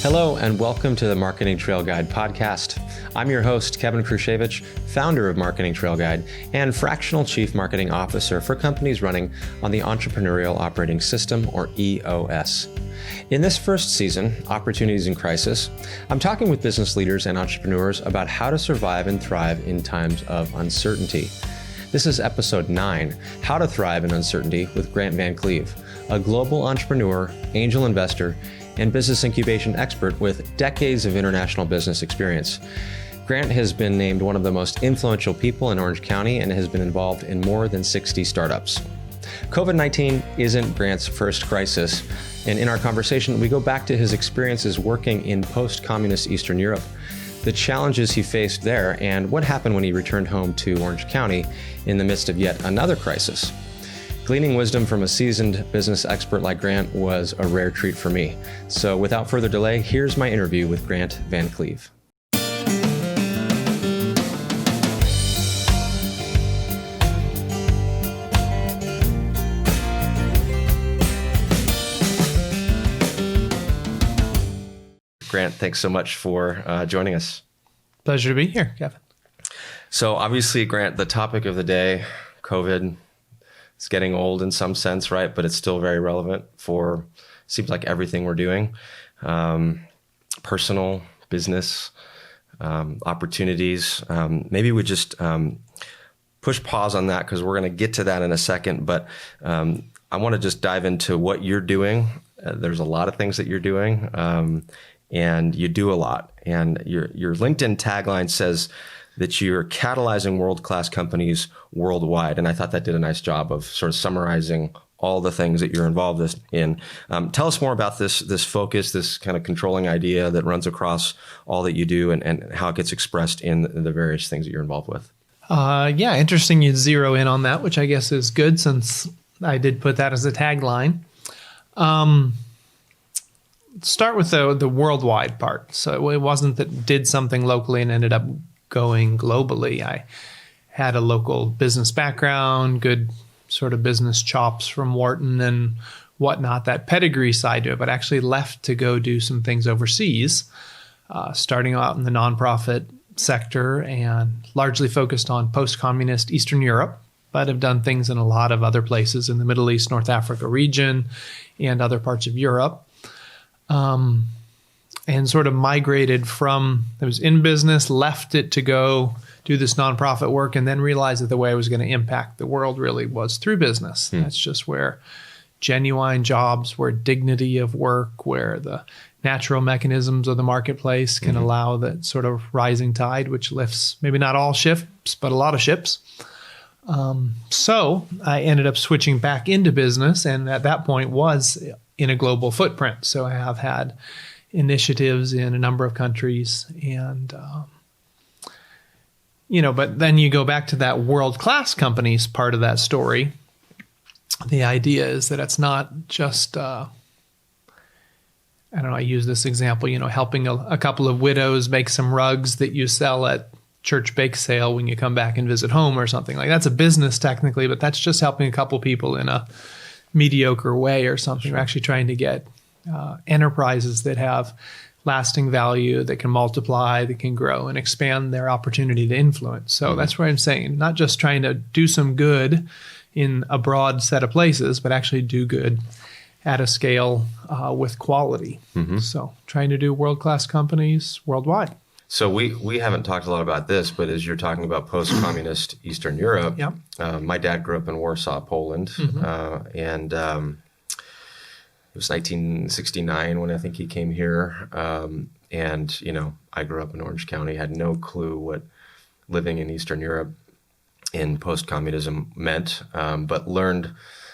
Hello and welcome to the Marketing Trail Guide podcast. I'm your host, Kevin Krusiewicz, founder of Marketing Trail Guide and fractional chief marketing officer for companies running on the Entrepreneurial Operating System, or EOS. In this first season, Opportunities in Crisis, I'm talking with business leaders and entrepreneurs about how to survive and thrive in times of uncertainty. This is episode 9, How to Thrive in Uncertainty with Grant Van Cleve, a global entrepreneur, angel investor, and business incubation expert with decades of international business experience. Grant has been named one of the most influential people in Orange County and has been involved in more than 60 startups. COVID-19 isn't Grant's first crisis, and in our conversation, we go back to his experiences working in post-communist Eastern Europe, the challenges he faced there, and what happened when he returned home to Orange County in the midst of yet another crisis. Gleaning wisdom from a seasoned business expert like Grant was a rare treat for me. So without further delay, here's my interview with Grant Van Cleve. Grant, thanks so much for joining us. Pleasure to be here, Kevin. So obviously, Grant, the topic of the day, COVID, it's getting old in some sense, right? But it's still very relevant for, seems like everything we're doing. Personal, business, opportunities. Maybe we just push pause on that because we're going to get to that in a second. But I want to just dive into what you're doing. There's a lot of things that you're doing. And you do a lot. And your LinkedIn tagline says that you're catalyzing world-class companies worldwide. And I thought that did a nice job of sort of summarizing all the things that you're involved in. Tell us more about this focus, this kind of controlling idea that runs across all that you do and how it gets expressed in the various things that you're involved with. Yeah, interesting you zero in on that, which I guess is good since I did put that as a tagline. Start with the worldwide part. So it wasn't that did something locally and ended up going globally. I had a local business background, good sort of business chops from Wharton and whatnot, that pedigree side to it, but actually left to go do some things overseas, starting out in the nonprofit sector and largely focused on post-communist Eastern Europe, but have done things in a lot of other places in the Middle East, North Africa region, and other parts of Europe. And sort of migrated from, I was in business, left it to go do this nonprofit work, and then realized that the way I was going to impact the world really was through business. That's just where genuine jobs, where dignity of work, where the natural mechanisms of the marketplace can allow that sort of rising tide, which lifts maybe not all ships, but a lot of ships. So I ended up switching back into business, and at that point was in a global footprint. So I have had initiatives in a number of countries and, but then you go back to that world-class companies part of that story. The idea is that it's not just, I use this example, helping a couple of widows make some rugs that you sell at church bake sale when you come back and visit home or something. Like that's a business technically, but that's just helping a couple people in a mediocre way or something. We're actually trying to get enterprises that have lasting value, that can multiply, that can grow and expand their opportunity to influence. So that's what I'm saying. Not just trying to do some good in a broad set of places, but actually do good at a scale with quality. So trying to do world-class companies worldwide. So we haven't talked a lot about this, but as you're talking about post-communist Eastern Europe, my dad grew up in Warsaw, Poland, and it was 1969 when I think he came here. And, I grew up in Orange County, had no clue what living in Eastern Europe in post-communism meant, but learned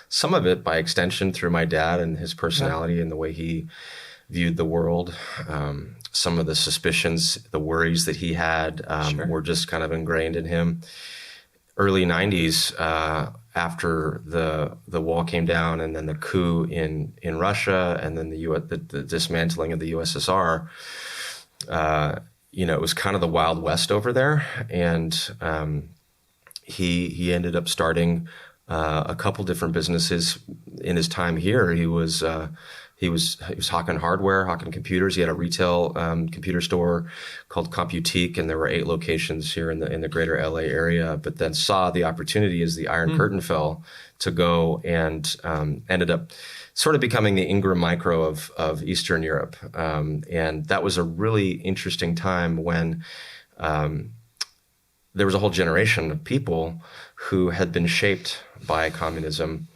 some of it by extension through my dad and his personality and the way he viewed the world. Some of the suspicions, the worries that he had were just kind of ingrained in him. Early 90s, after the wall came down and then the coup in Russia and then the dismantling of the USSR, it was kind of the Wild West over there. And he ended up starting a couple different businesses in his time here. He was hawking hardware, hawking computers. He had a retail computer store called Computique, and there were 8 locations here in the greater LA area. But then saw the opportunity as the Iron Curtain fell to go and ended up sort of becoming the Ingram Micro of Eastern Europe. And that was a really interesting time when there was a whole generation of people who had been shaped by communism,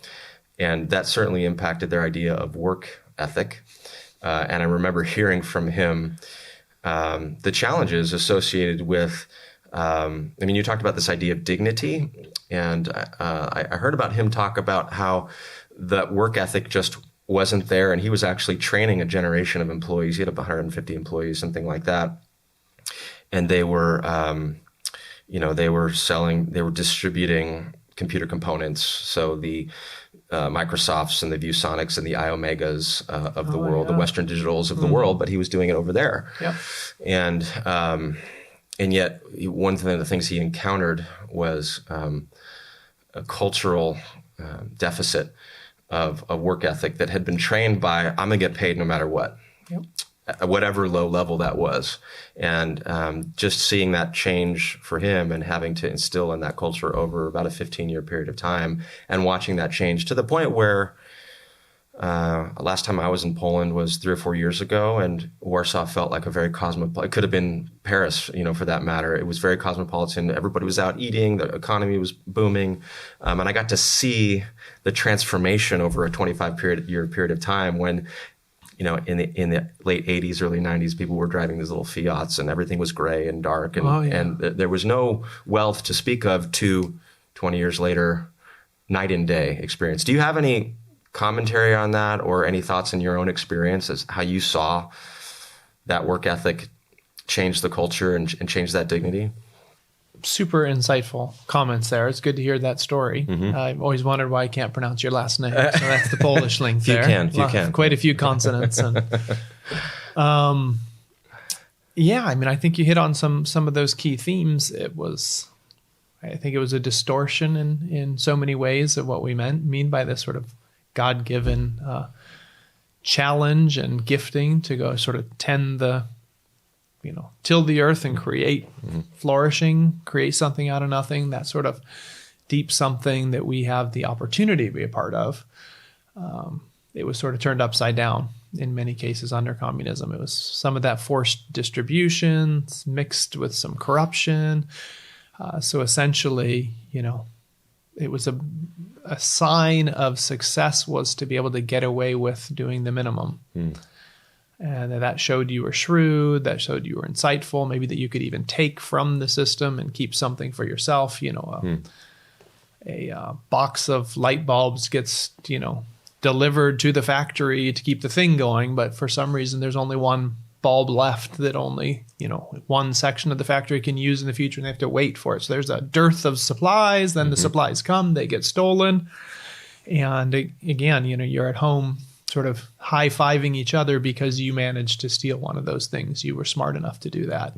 and that certainly impacted their idea of work ethic. And I remember hearing from him the challenges associated with, you talked about this idea of dignity, and I heard about him talk about how the work ethic just wasn't there, and he was actually training a generation of employees. He had about 150 employees, something like that. And they were, they were distributing computer components. So the Microsofts and the ViewSonics and the iOmegas of the world, the Western Digitals of the world, but he was doing it over there. Yep. And yet one of the things he encountered was a cultural deficit of a work ethic that had been trained by, I'm going to get paid no matter what. Yep. At whatever low level that was. And just seeing that change for him and having to instill in that culture over about a 15-year period of time, and watching that change to the point where last time I was in Poland was 3 or 4 years ago, and Warsaw felt like a very cosmopolitan. It could have been Paris, for that matter. It was very cosmopolitan. Everybody was out eating. The economy was booming. And I got to see the transformation over a 25-year period of time when, in the late 80s, early 90s, people were driving these little Fiats, and everything was gray and dark, and there was no wealth to speak of to 20 years later, night and day experience. Do you have any commentary on that, or any thoughts in your own experience as how you saw that work ethic change the culture and change that dignity? Super insightful comments there. It's good to hear that story. I've always wondered why I can't pronounce your last name. So that's the Polish link there. You can. Quite a few consonants. And, I think you hit on some of those key themes. I think it was a distortion in so many ways of what we mean by this sort of God-given challenge and gifting to go sort of tend the, till the earth and create flourishing, create something out of nothing, that sort of deep something that we have the opportunity to be a part of. It was sort of turned upside down in many cases under communism. It was some of that forced distribution mixed with some corruption. So essentially, it was a sign of success was to be able to get away with doing the minimum. And that showed you were shrewd, that showed you were insightful, maybe that you could even take from the system and keep something for yourself. A box of light bulbs gets, delivered to the factory to keep the thing going. But for some reason, there's only one bulb left that only, one section of the factory can use in the future, and they have to wait for it. So there's a dearth of supplies. Then the supplies come, they get stolen. And again, you're at home sort of high-fiving each other because you managed to steal one of those things. You were smart enough to do that.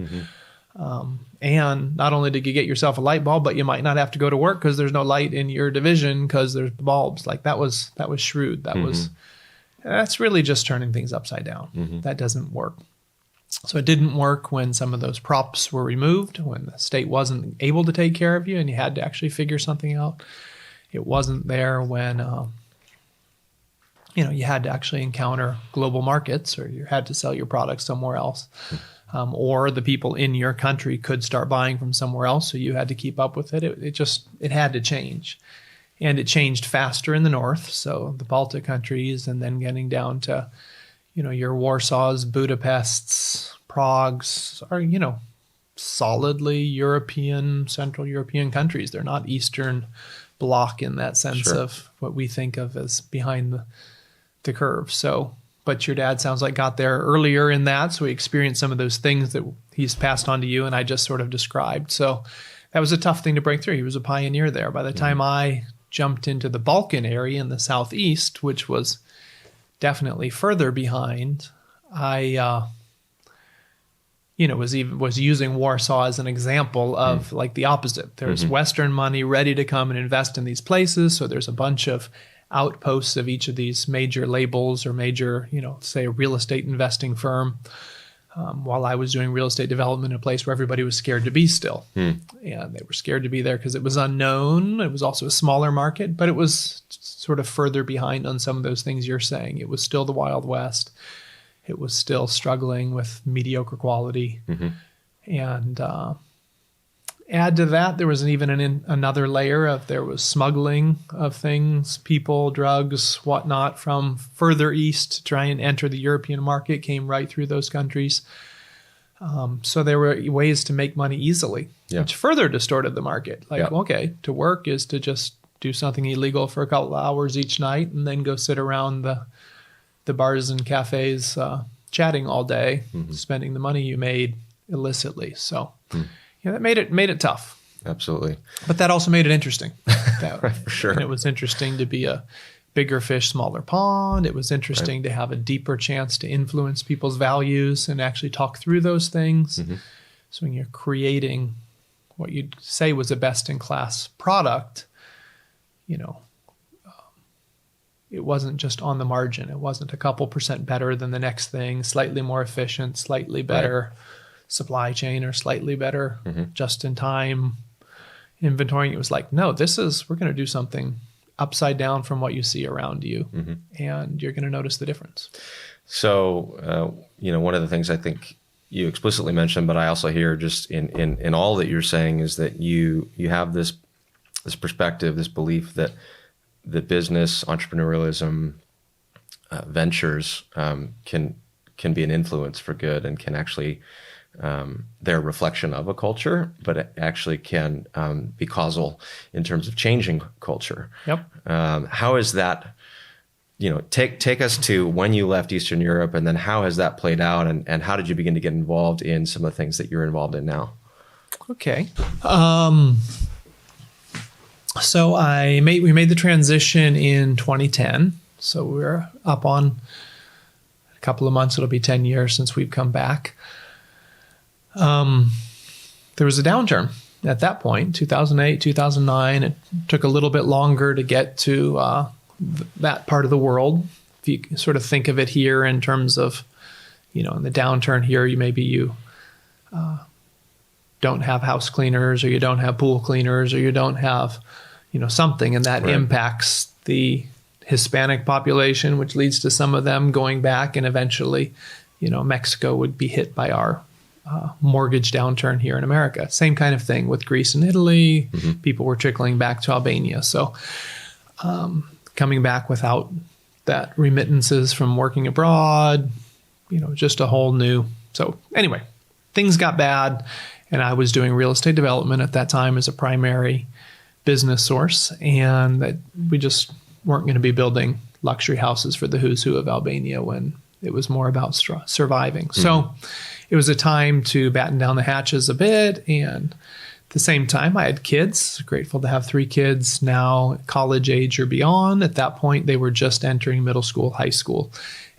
And not only did you get yourself a light bulb, but you might not have to go to work because there's no light in your division because there's bulbs. Like that was shrewd. That's really just turning things upside down. That doesn't work. So it didn't work when some of those props were removed, when the state wasn't able to take care of you and you had to actually figure something out. It wasn't there when you had to actually encounter global markets, or you had to sell your products somewhere else. Or the people in your country could start buying from somewhere else, so you had to keep up with it. It had to change. And it changed faster in the north, so the Baltic countries, and then getting down to, your Warsaws, Budapests, Pragues are, solidly European, Central European countries. They're not Eastern Bloc in that sense of what we think of as behind the curve. So, but your dad sounds like got there earlier in that, so he experienced some of those things that he's passed on to you and I just sort of described. So that was a tough thing to break through. He was a pioneer there. By the time I jumped into the Balkan area in the southeast, which was definitely further behind, I was using Warsaw as an example of like the opposite. There's Western money ready to come and invest in these places. So there's a bunch of outposts of each of these major labels or major, say a real estate investing firm. While I was doing real estate development in a place where everybody was scared to be still. And they were scared to be there because it was unknown. It was also a smaller market, but it was sort of further behind on some of those things you're saying. It was still the Wild West. It was still struggling with mediocre quality. And add to that, there was even another layer of there was smuggling of things, people, drugs, whatnot from further east to try and enter the European market, came right through those countries. So there were ways to make money easily, which further distorted the market. Okay, to work is to just do something illegal for a couple of hours each night and then go sit around the bars and cafes chatting all day, spending the money you made illicitly. So that made it tough. Absolutely. But that also made it interesting. Right, for sure. And it was interesting to be a bigger fish, smaller pond. It was interesting to have a deeper chance to influence people's values and actually talk through those things. So when you're creating what you'd say was a best-in-class product, it wasn't just on the margin. It wasn't a couple percent better than the next thing, slightly more efficient, slightly better supply chain, or slightly better just-in-time inventorying. It was like, no, we're going to do something upside down from what you see around you, and you're going to notice the difference. So, one of the things I think you explicitly mentioned, but I also hear just in all that you're saying is that you have this perspective, this belief that the business, entrepreneurialism, ventures can be an influence for good and can actually they're a reflection of a culture, but it actually can be causal in terms of changing culture. Yep. How is that? Take us to when you left Eastern Europe, and then how has that played out, and how did you begin to get involved in some of the things that you're involved in now? Okay. So we made the transition in 2010. So we're up on a couple of months. It'll be 10 years since we've come back. There was a downturn at that point, 2008, 2009. It took a little bit longer to get to that part of the world. If you sort of think of it here in terms of, in the downturn here, you don't have house cleaners, or you don't have pool cleaners, or you don't have, something, and that impacts the Hispanic population, which leads to some of them going back, and eventually, Mexico would be hit by our mortgage downturn here in America. Same kind of thing with Greece and Italy. People were trickling back to Albania. So coming back without that remittances from working abroad, just a whole new. So anyway, things got bad, and I was doing real estate development at that time as a primary business source, and that we just weren't going to be building luxury houses for the who's who of Albania when it was more about surviving. So it was a time to batten down the hatches a bit. And at the same time, I had kids. Grateful to have 3 kids now college age or beyond. At that point, they were just entering middle school, high school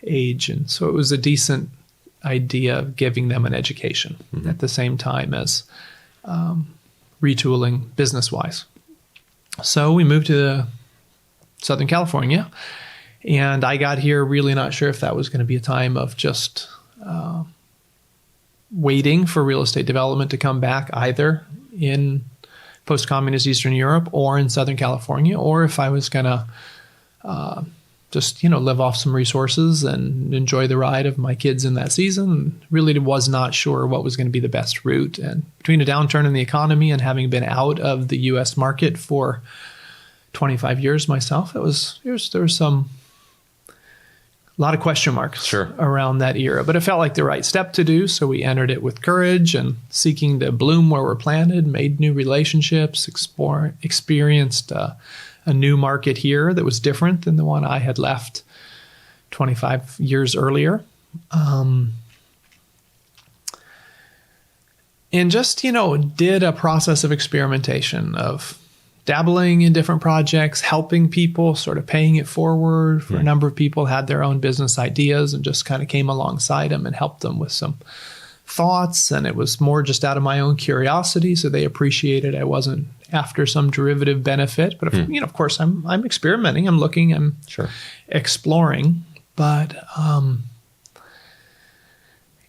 age. And so it was a decent idea of giving them an education at the same time as retooling business-wise. So we moved to Southern California, and I got here really not sure if that was going to be a time of just waiting for real estate development to come back, either in post-communist Eastern Europe or in Southern California, or if I was going to just, live off some resources and enjoy the ride of my kids in that season. Really was not sure what was going to be the best route. And between a downturn in the economy and having been out of the U.S. market for 25 years myself, there was a lot of question marks around that era, but it felt like the right step to do. So we entered it with courage and seeking to bloom where we're planted, made new relationships, experienced a new market here that was different than the one I had left 25 years earlier. And just, did a process of experimentation of dabbling in different projects, helping people, sort of paying it forward for a number of people had their own business ideas, and just kind of came alongside them and helped them with some thoughts, and it was more just out of my own curiosity. So they appreciated I wasn't after some derivative benefit. But of course, I'm experimenting, I'm looking, I'm exploring, but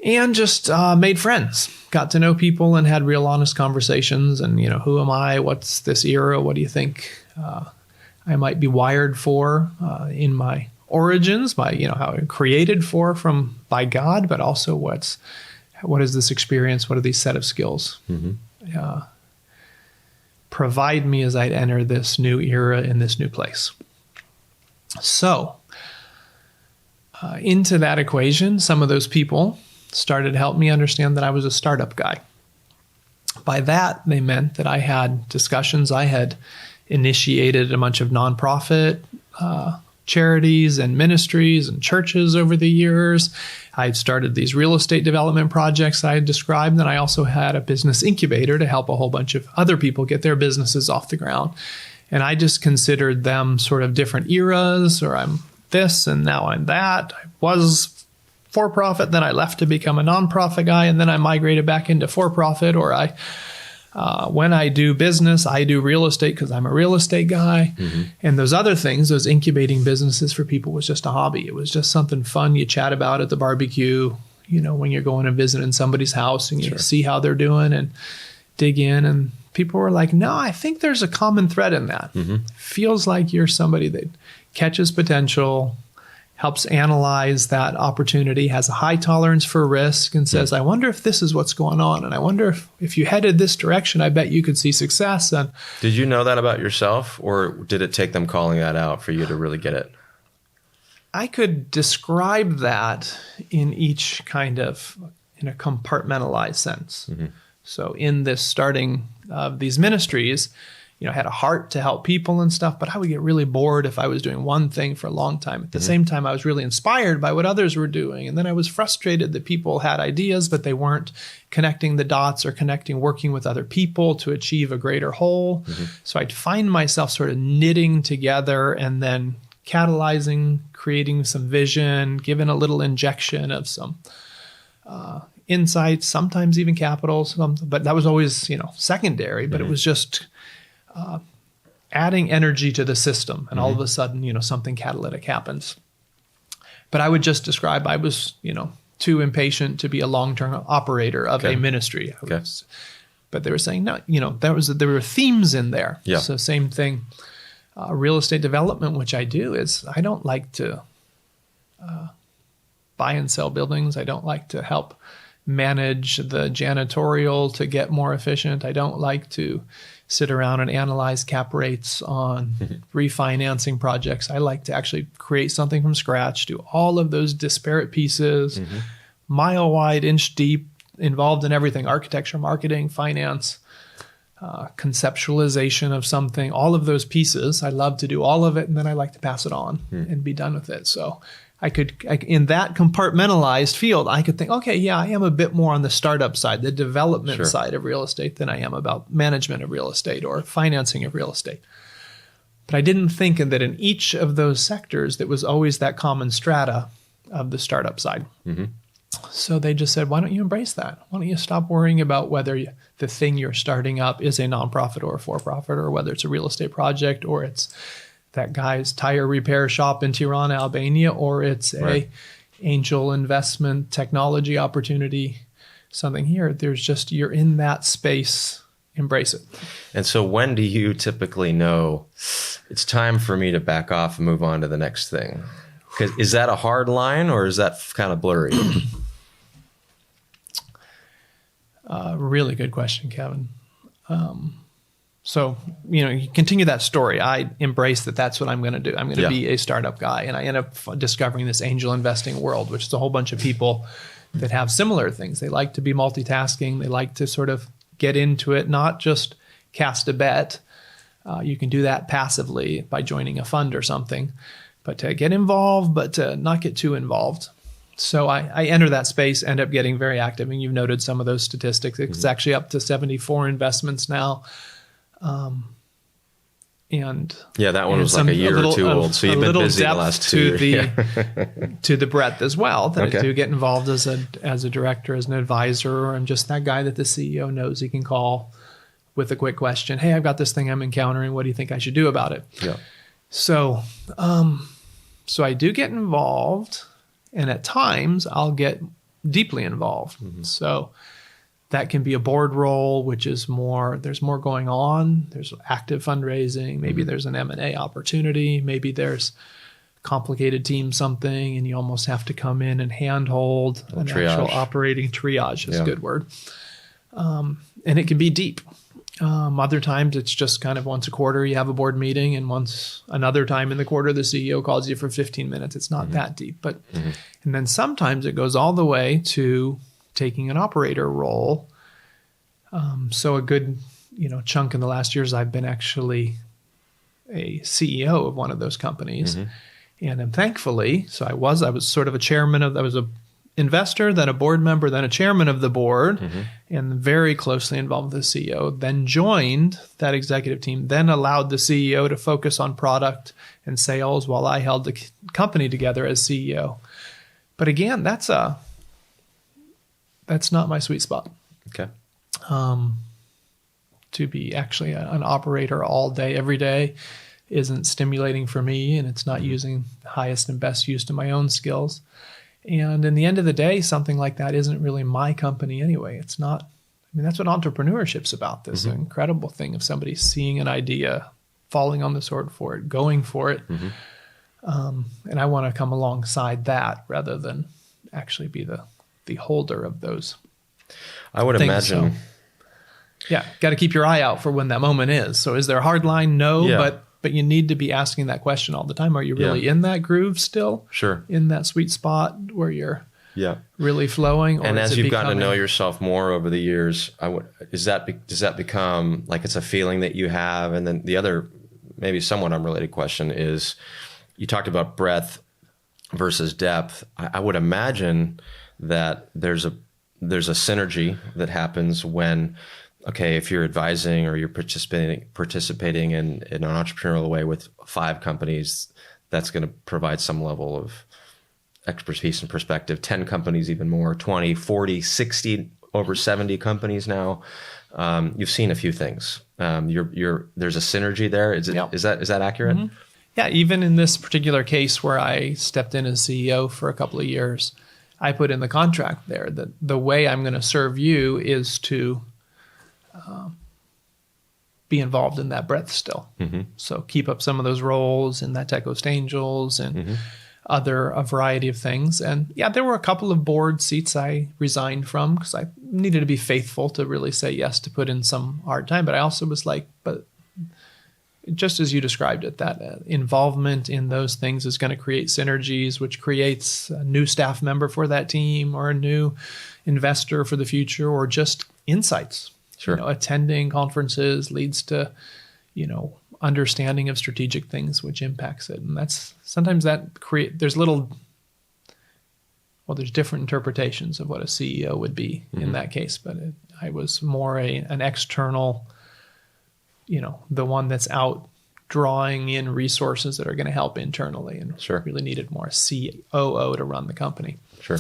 and just made friends, got to know people, and had real honest conversations. And who am I? What's this era? What do you think I might be wired for in my origins? By how I'm created by God, but also what is this experience? What are these set of skills provide me as I enter this new era in this new place? So into that equation, some of those people started to help me understand that I was a startup guy. By that, they meant that I had discussions. I had initiated a bunch of nonprofit charities and ministries and churches over the years. I had started these real estate development projects I had described, and I also had a business incubator to help a whole bunch of other people get their businesses off the ground. And I just considered them sort of different eras, or I'm this and now I'm that. I was for-profit, then I left to become a nonprofit guy, and then I migrated back into for-profit, or when I do business, I do real estate because I'm a real estate guy. And those other things, those incubating businesses for people, was just a hobby. It was just something fun you chat about at the barbecue, when you're going and visiting somebody's house, and you see how they're doing and dig in. And people were like, no, I think there's a common thread in that. Feels like you're somebody that catches potential, helps analyze that opportunity, has a high tolerance for risk, and says, I wonder if this is what's going on. And I wonder if you headed this direction, I bet you could see success. And did you know that about yourself, or did it take them calling that out for you to really get it? I could describe that in a compartmentalized sense. So in this starting of these ministries, I had a heart to help people and stuff, but I would get really bored if I was doing one thing for a long time. At the same time, I was really inspired by what others were doing. And then I was frustrated that people had ideas, but they weren't connecting the dots or working with other people to achieve a greater whole. So I'd find myself sort of knitting together and then catalyzing, creating some vision, giving a little injection of some insights, sometimes even capital, but that was always, secondary, but it was just adding energy to the system, and all of a sudden, something catalytic happens. But I would just describe I was, too impatient to be a long-term operator of a ministry. But they were saying, no, there were themes in there. So same thing, real estate development, which I do, is I don't like to buy and sell buildings. I don't like to help manage the janitorial to get more efficient. I don't like to sit around and analyze cap rates on refinancing projects. I like to actually create something from scratch, do all of those disparate pieces, mile wide, inch deep, involved in everything: architecture, marketing, finance, conceptualization of something, all of those pieces. I love to do all of it, and then I like to pass it on and be done with it. So I could, in that compartmentalized field, I could think, okay, yeah, I am a bit more on the startup side, the development side of real estate, than I am about management of real estate or financing of real estate. But I didn't think that in each of those sectors, there was always that common strata of the startup side. So they just said, why don't you embrace that? Why don't you stop worrying about whether the thing you're starting up is a nonprofit or a for-profit, or whether it's a real estate project, or it's that guy's tire repair shop in Tirana, Albania, or it's a angel investment technology opportunity, something here. There's just, you're in that space, embrace it. And so when do you typically know it's time for me to back off and move on to the next thing? Because is that a hard line, or is that kind of blurry? Really good question, Kevin. So, you continue that story. I embrace that that's what I'm going to do. I'm going to be a startup guy. And I end up discovering this angel investing world, which is a whole bunch of people that have similar things. They like to be multitasking. They like to sort of get into it, not just cast a bet. You can do that passively by joining a fund or something, but to get involved, but to not get too involved. So I enter that space, end up getting very active. And you've noted some of those statistics. It's actually up to 74 investments now. And that one was like a year or two old. So you've been busy the last 2 years. To the breadth as well, that I do get involved as a director, as an advisor, or I'm just that guy that the CEO knows he can call with a quick question. Hey, I've got this thing I'm encountering. What do you think I should do about it? Yeah. So I do get involved, and at times I'll get deeply involved. Mm-hmm. So that can be a board role, which is there's more going on. There's active fundraising. Maybe there's an M&A opportunity. Maybe there's complicated team something, and you almost have to come in and handhold an actual operating triage is a good word. And it can be deep. Other times it's just kind of once a quarter you have a board meeting, and another time in the quarter the CEO calls you for 15 minutes. It's not that deep. But and then sometimes it goes all the way to taking an operator role. So a good, chunk in the last years, I've been actually a CEO of one of those companies. And then thankfully, so I was sort of a chairman I was a investor, then a board member, then a chairman of the board, and very closely involved with the CEO, then joined that executive team, then allowed the CEO to focus on product and sales while I held the company together as CEO. But again, that's not my sweet spot. Okay. To be actually an operator all day, every day isn't stimulating for me, and it's not using the highest and best use to my own skills. And in the end of the day, something like that isn't really my company anyway. It's not, that's what entrepreneurship's about, this incredible thing of somebody seeing an idea, falling on the sword for it, going for it. And I want to come alongside that rather than actually be the holder of those. I would imagine. So, got to keep your eye out for when that moment is. So is there a hard line? No, but you need to be asking that question all the time. Are you really in that groove still? Sure. In that sweet spot where you're really flowing? Or and as you've gotten to know yourself more over the years, does that become like it's a feeling that you have? And then the other, maybe somewhat unrelated question is, you talked about breadth versus depth. I would imagine that there's a synergy that happens when, if you're advising or you're participating in an entrepreneurial way with 5 companies, that's going to provide some level of expertise and perspective. 10 companies, even more, 20, 40, 60, over 70 companies now. You've seen a few things. There's a synergy there. Is that accurate? Mm-hmm. Yeah, even in this particular case where I stepped in as CEO for a couple of years, I put in the contract there that the way I'm going to serve you is to be involved in that breadth still. So keep up some of those roles in that Tech Coast Angels and a variety of things. And there were a couple of board seats I resigned from because I needed to be faithful to really say yes to put in some hard time. But I also was like, but just as you described it, that involvement in those things is going to create synergies, which creates a new staff member for that team or a new investor for the future, or just insights. Sure. Attending conferences leads to, understanding of strategic things, which impacts it. And that's sometimes there's different interpretations of what a CEO would be in that case. But I was more an external, the one that's out drawing in resources that are going to help internally, and really needed more COO to run the company. Sure.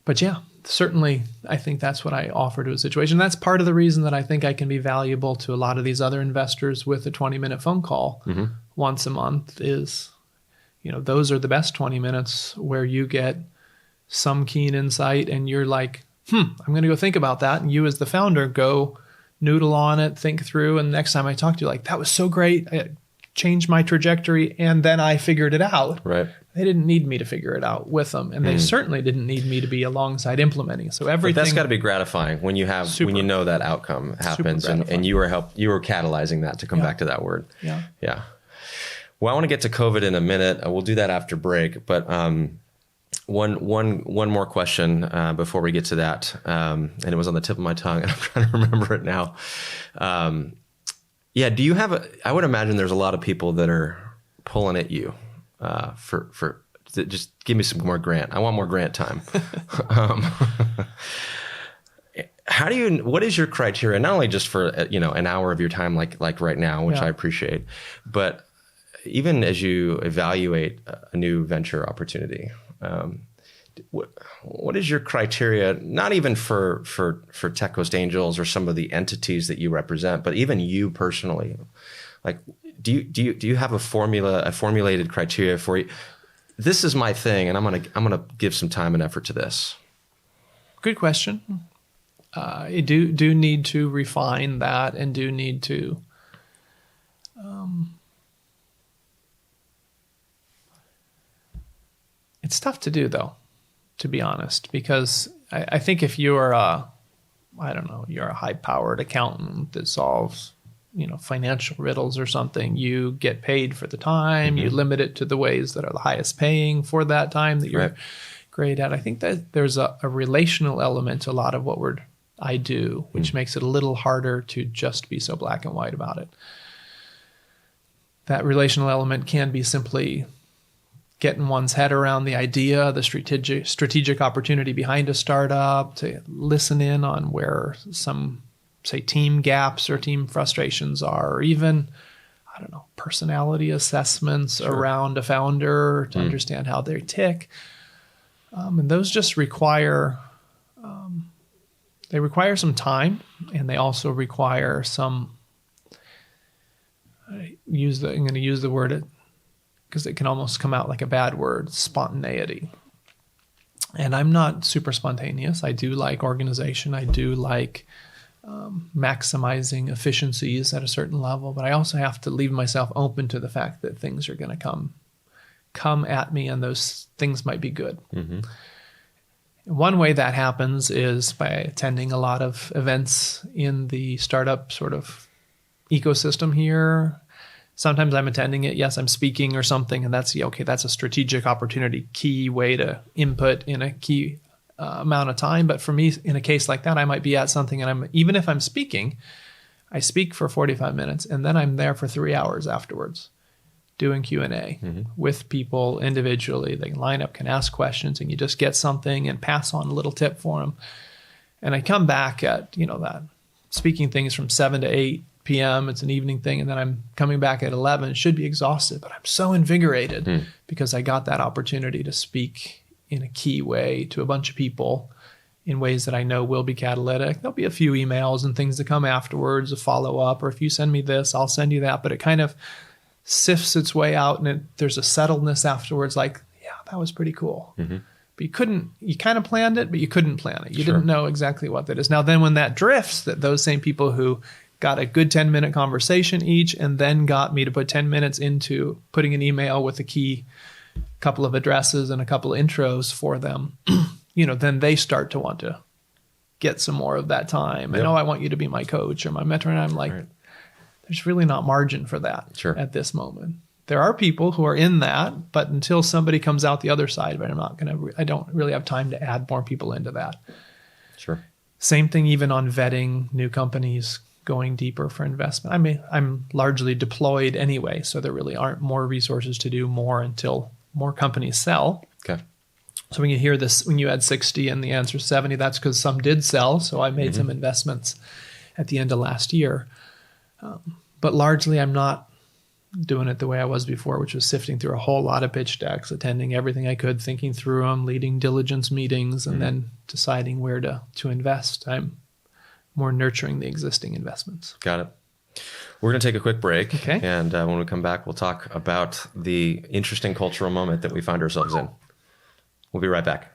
But certainly I think that's what I offer to a situation. That's part of the reason that I think I can be valuable to a lot of these other investors with a 20-minute phone call once a month is, those are the best 20 minutes where you get some keen insight and you're like, I'm going to go think about that. And you as the founder go noodle on it, think through. And next time I talk to you, like, that was so great. It changed my trajectory. And then I figured it out. Right. They didn't need me to figure it out with them. And they certainly didn't need me to be alongside implementing. So everything. But that's got to be gratifying when you know that outcome happens and you were catalyzing that, to come back to that word. Yeah. Yeah. Well, I want to get to COVID in a minute. We'll do that after break. But one more question before we get to that. And it was on the tip of my tongue and I'm trying to remember it now. Do you have I would imagine there's a lot of people that are pulling at you for just give me some more Grant. I want more Grant time. what is your criteria, not only just for, an hour of your time, like right now, which I appreciate, but even as you evaluate a new venture opportunity, what is your criteria, not even for Tech Coast Angels or some of the entities that you represent, but even you personally? Like, do you have a formulated criteria for you? This is my thing, and I'm gonna give some time and effort to this. Good question. You do need to refine that, and do need to it's tough to do, though, to be honest, because I think if you're you're a high-powered accountant that solves financial riddles or something, you get paid for the time. You limit it to the ways that are the highest paying for that time that you're great at. I think that there's a relational element to a lot of what I do, which makes it a little harder to just be so black and white about it. That relational element can be simply getting one's head around the idea, the strategic opportunity behind a startup, to listen in on where some, say, team gaps or team frustrations are, or even, personality assessments around a founder to understand how they tick. And those just require some time, and they also require some, I'm going to use the word because it can almost come out like a bad word, spontaneity. And I'm not super spontaneous. I do like organization. I do like maximizing efficiencies at a certain level, but I also have to leave myself open to the fact that things are going to come at me, and those things might be good. One way that happens is by attending a lot of events in the startup sort of ecosystem here. Sometimes I'm attending it. Yes, I'm speaking or something, and that's a strategic opportunity, key way to input in a key amount of time. But for me, in a case like that, I might be at something, and even if I'm speaking, I speak for 45 minutes, and then I'm there for 3 hours afterwards, doing Q&A with people individually. They can line up, can ask questions, and you just get something and pass on a little tip for them. And I come back at that speaking things from 7 to 8 p.m. It's an evening thing, and then I'm coming back at 11. Should be exhausted, but I'm so invigorated because I got that opportunity to speak in a key way to a bunch of people in ways that I know will be catalytic. There'll be a few emails and things that come afterwards, a follow-up, or if you send me this, I'll send you that. But it kind of sifts its way out, and there's a settledness afterwards, like, yeah, that was pretty cool. But you kind of planned it, but you couldn't plan it. You didn't know exactly what that is. Now, then when that drifts, that those same people who got a good 10-minute conversation each, and then got me to put 10 minutes into putting an email with a key couple of addresses and a couple of intros for them, then they start to want to get some more of that time. And, I want you to be my coach or my mentor. And I'm like, there's really not margin for that at this moment. There are people who are in that, but until somebody comes out the other side of it, I don't really have time to add more people into that. Same thing even on vetting new companies, going deeper for investment. I mean, I'm largely deployed anyway, so there really aren't more resources to do more until more companies sell. So when you hear this, when you add 60 and the answer is 70, that's because some did sell. So I made some investments at the end of last year. But largely, I'm not doing it the way I was before, which was sifting through a whole lot of pitch decks, attending everything I could, thinking through them, leading diligence meetings, and then deciding where to invest. I'm more nurturing the existing investments. Got it. We're going to take a quick break. Okay. And when we come back, we'll talk about the interesting cultural moment that we find ourselves in. We'll be right back.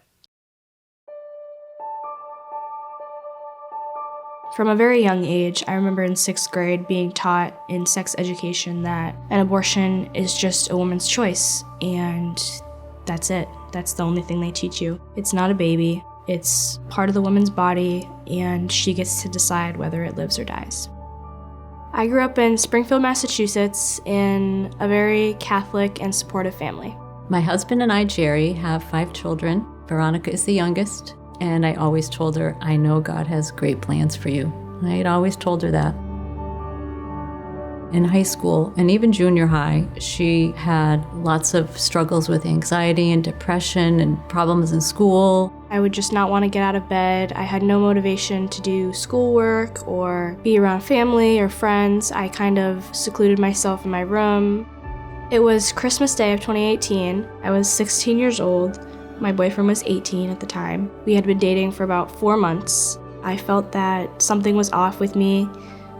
From a very young age, I remember in 6th grade being taught in sex education that an abortion is just a woman's choice, and that's it. That's the only thing they teach you. It's not a baby. It's part of the woman's body, and she gets to decide whether it lives or dies. I grew up in Springfield, Massachusetts, in a very Catholic and supportive family. My husband and I, Jerry, have 5 children. Veronica is the youngest. And I always told her, I know God has great plans for you. I had always told her that. In high school and even junior high, she had lots of struggles with anxiety and depression and problems in school. I would just not want to get out of bed. I had no motivation to do schoolwork or be around family or friends. I kind of secluded myself in my room. It was Christmas Day of 2018. I was 16 years old. My boyfriend was 18 at the time. We had been dating for about 4 months. I felt that something was off with me.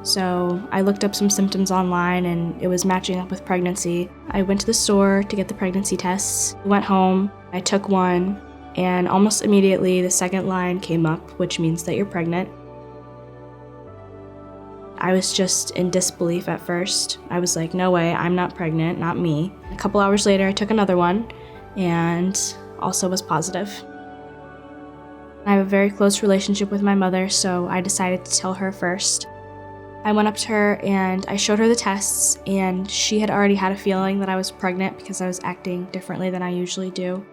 So I looked up some symptoms online and it was matching up with pregnancy. I went to the store to get the pregnancy tests, went home, I took one, and almost immediately the second line came up, which means that you're pregnant. I was just in disbelief at first. I was like, no way, I'm not pregnant, not me. A couple hours later, I took another one and also was positive. I have a very close relationship with my mother, so I decided to tell her first. I went up to her and I showed her the tests, and she had already had a feeling that I was pregnant because I was acting differently than I usually do.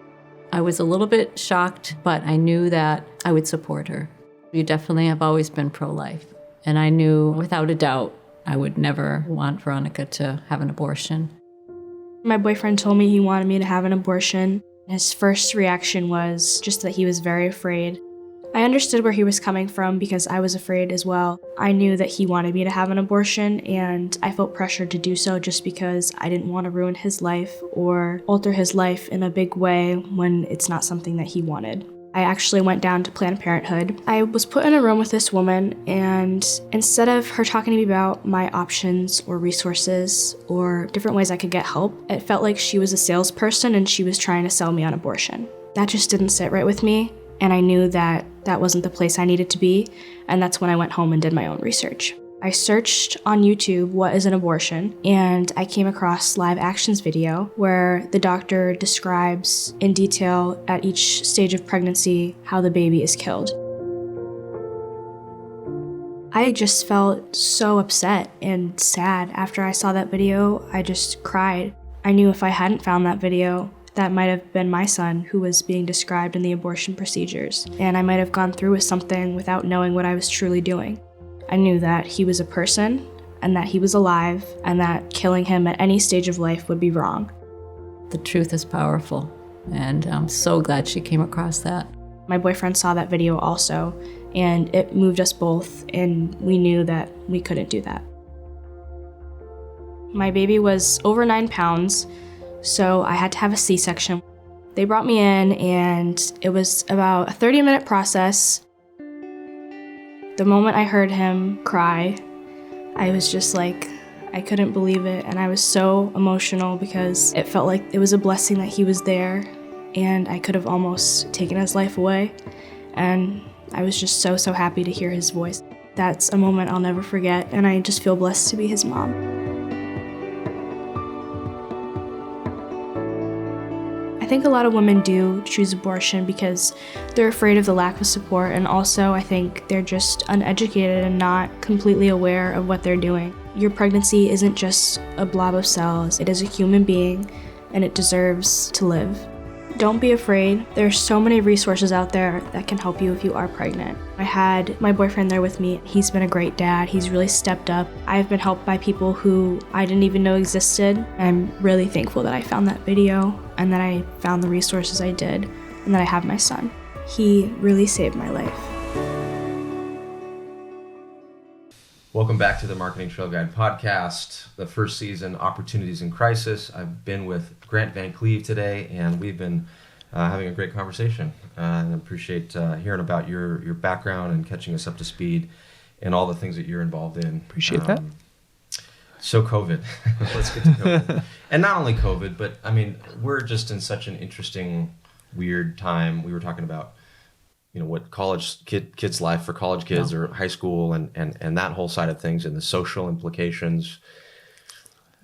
I was a little bit shocked, but I knew that I would support her. You definitely have always been pro-life, and I knew without a doubt I would never want Veronica to have an abortion. My boyfriend told me he wanted me to have an abortion. His first reaction was just that he was very afraid. I understood where he was coming from because I was afraid as well. I knew that he wanted me to have an abortion, and I felt pressured to do so just because I didn't want to ruin his life or alter his life in a big way when it's not something that he wanted. I actually went down to Planned Parenthood. I was put in a room with this woman, and instead of her talking to me about my options or resources or different ways I could get help, it felt like she was a salesperson and she was trying to sell me on abortion. That just didn't sit right with me. And I knew that that wasn't the place I needed to be, and that's when I went home and did my own research. I searched on YouTube, what is an abortion, and I came across Live Action's video where the doctor describes in detail at each stage of pregnancy how the baby is killed. I just felt so upset and sad after I saw that video. I just cried. I knew if I hadn't found that video, that might have been my son who was being described in the abortion procedures, and I might have gone through with something without knowing what I was truly doing. I knew that he was a person, and that he was alive, and that killing him at any stage of life would be wrong. The truth is powerful, and I'm so glad she came across that. My boyfriend saw that video also, and it moved us both, and we knew that we couldn't do that. My baby was over 9 pounds, so I had to have a C-section. They brought me in, and it was about a 30-minute process. The moment I heard him cry, I was just like, I couldn't believe it, and I was so emotional because it felt like it was a blessing that he was there, and I could have almost taken his life away, and I was just so happy to hear his voice. That's a moment I'll never forget, and I just feel blessed to be his mom. I think a lot of women do choose abortion because they're afraid of the lack of support, and also I think they're just uneducated and not completely aware of what they're doing. Your pregnancy isn't just a blob of cells, it is a human being, and it deserves to live. Don't be afraid. There's so many resources out there that can help you if you are pregnant. I had my boyfriend there with me. He's been a great dad. He's really stepped up. I've been helped by people who I didn't even know existed. I'm really thankful that I found that video and that I found the resources I did and that I have my son. He really saved my life. Welcome back to the Marketing Trail Guide podcast, the first season, Opportunities in Crisis. I've been with Grant Van Cleve today, and we've been having a great conversation. And I appreciate hearing about your background and catching us up to speed and all the things that you're involved in. Appreciate that. So COVID, let's get to COVID. And not only COVID, but I mean, we're just in such an interesting, weird time. We were talking about what college kids' life for college kids or high school and that whole side of things and the social implications.